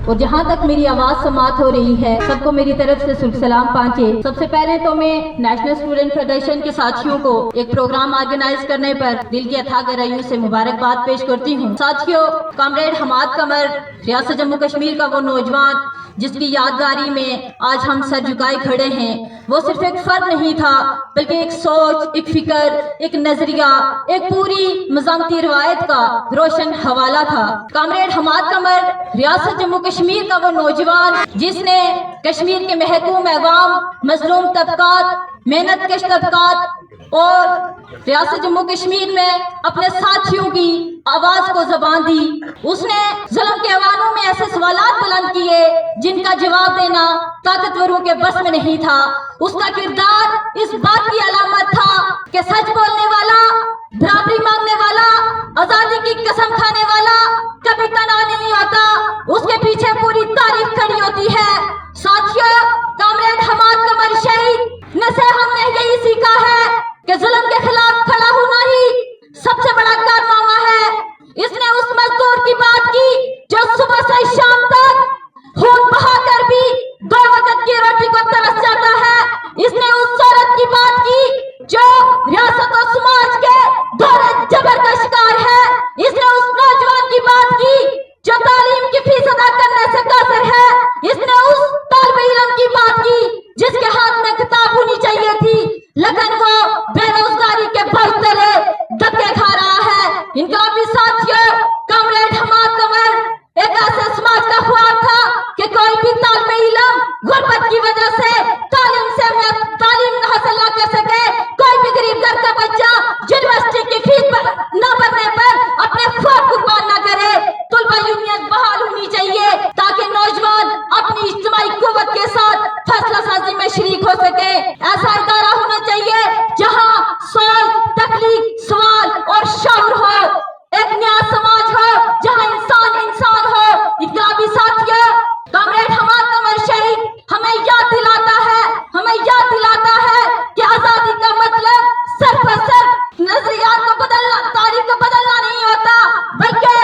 اور जहाँ तक मेरी आवाज़ समात हो रही है, सबको मेरी तरफ से शुभ सलाम पहुँचे। सबसे पहले तो मैं नेशनल स्टूडेंट फेडरेशन के साथियों को एक प्रोग्राम ऑर्गेनाइज करने पर दिल की अथाह गहराइयों से मुबारकबाद पेश करती हूँ। साथियों, कॉमरेड हमाद कमर रियासत जम्मू कश्मीर का वो नौजवान जिसकी यादगारी में आज हम सर झुकाए खड़े हैं, वो सिर्फ एक फर्द नहीं था बल्कि एक सोच, एक फिक्र, एक नजरिया, एक पूरी मज़ामती रवायत का रोशन हवाला था। कॉमरेड हमाद कमर रियासत जम्मू कश्मीर का वो नौजवान जिसने कश्मीर के महकूम अवाम, मजलूम तबकात, मेहनत कश तबकात और रियासत जम्मू कश्मीर में अपने साथियों की आवाज को जबान दी। उसने जुल्म के अवानों में ऐसे सवालात बुलंद किए जिनका जवाब देना ताकतवरों के बस में नहीं था। उसका किरदार इस बात की अलामत था कि सच बोलने वाला, बराबरी मांगने वाला, आजादी की कसम खाने वाला कभी तनाव नहीं होता, उसके पीछे पूरी तारीख खड़ी होती है। साथियों, कॉमरेड हमाद कमर शहीद न से हमने यही सीखा है कि जुल्म के खिलाफ खड़ा होना ही सबसे बड़ा कारनामा है। इसने उस मजदूर की बात की जो सुबह से शाम तक खून बहाकर भी दो वक्त की रोटी को तरस जाता है। इसने उस औरत की बात की जो रियासत और समाज के दौरे जबर का शिकार है। इसने उस नौजवान की बात की जो तालीम की फीस अदा करने से कासिर है। इसने उस तालिबे इल्म की बात की जिसके हाथ में किताब होनी चाहिए थी लेकिन वो बेरोजगारी के बढ़ते धक्के खा रहा है। इनकलाबी साथियों, कॉमरेड हमाद कमर एक ऐसे समाज का ख्वाब था कि कोई भी तालिबे इल्म गुर्बत की वजह से तालीम हासिल न कर सके। कोई भी गरीब घर का बच्चा यूनिवर्सिटी की फीस न भरने पर अपने ख्वाब कुर्बान न करे। तुलबा यूनियन बहाल होनी चाहिए ताकि नौजवान अपनी इज्तिमाई कुव्वत के साथ फैसला साजी में शरीक हो सके। ऐसा इदारा होना चाहिए जहां सोच, तकलीफ, सवाल और शऊर हो। एक नया समाज हो जहां इंसान इंसान हो। इनकलाबी साथियों, कॉमरेड हमाद कमर शहीद हमें याद दिलाता है कि आजादी का मतलब सिर्फ और सिर्फ नजरियात को बदलना, तारीख को बदलना नहीं होता, बल्कि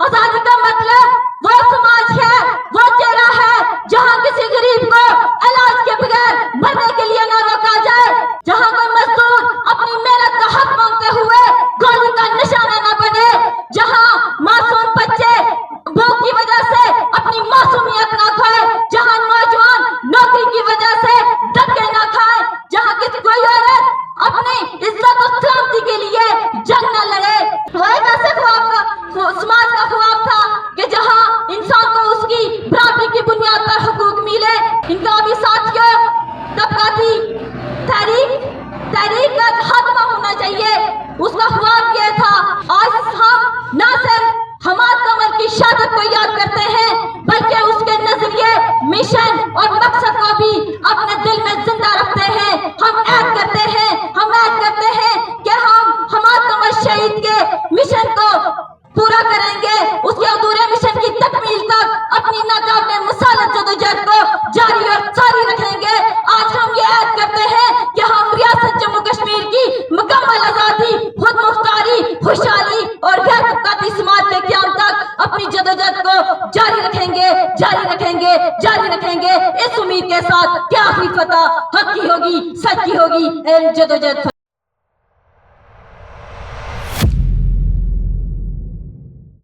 आजादी का मतलब वो समाज है, वो चेहरा है जहां किसी गरीब को इलाज के बगैर मरने के लिए न रोका जाए, जहां कोई मजदूर अपनी मेहनत का हक मांगते हुए गोली का निशाना न बने, जहां मासूम बच्चे भूख की वजह से अपनी मासूमियत न खोए, जहां नौजवान नौकरी की वजह से धक्के न खाए, जहां किसी कोई औरत अपनी इज्जत और सलामती के लिए जंग न लड़े। वो एक ऐसे समाज का ख्वाब था कि जहां इंसान को उसकी बराबरी की बुनियाद पर हुकूक मिले। इनकलाबी साथियों, तबकाती तहरीक का खात्मा होना चाहिए, उसका ख्वाब यह था। आज हम न सिर्फ हमाद कमर की शहादत को याद करते हैं बल्कि उसके नजरिए, मिशन और मकसद को भी अपने दिल में जिंदा रखते हैं। हम ऐद करते हैं कि हम हमाद कमर शहीद के मिशन को पूरा करेंगे, उसके अधूरे मिशन की तकमील तक अपनी नाकाबिले मुसालत जदोजहद को जारी और जारी रखेंगे। आज हम ये ऐद करते हैं कि हम रियासत जम्मू कश्मीर की मुकम्मल आजादी, खुद मुख्तारी, खुशहाली और गैर तबकाती समाज के क़याम तक अपनी जदोजहद को जारी रखेंगे इस उम्मीद के साथ कि आखिरी फतह हक की होगी, सच की होगी। जदोजहद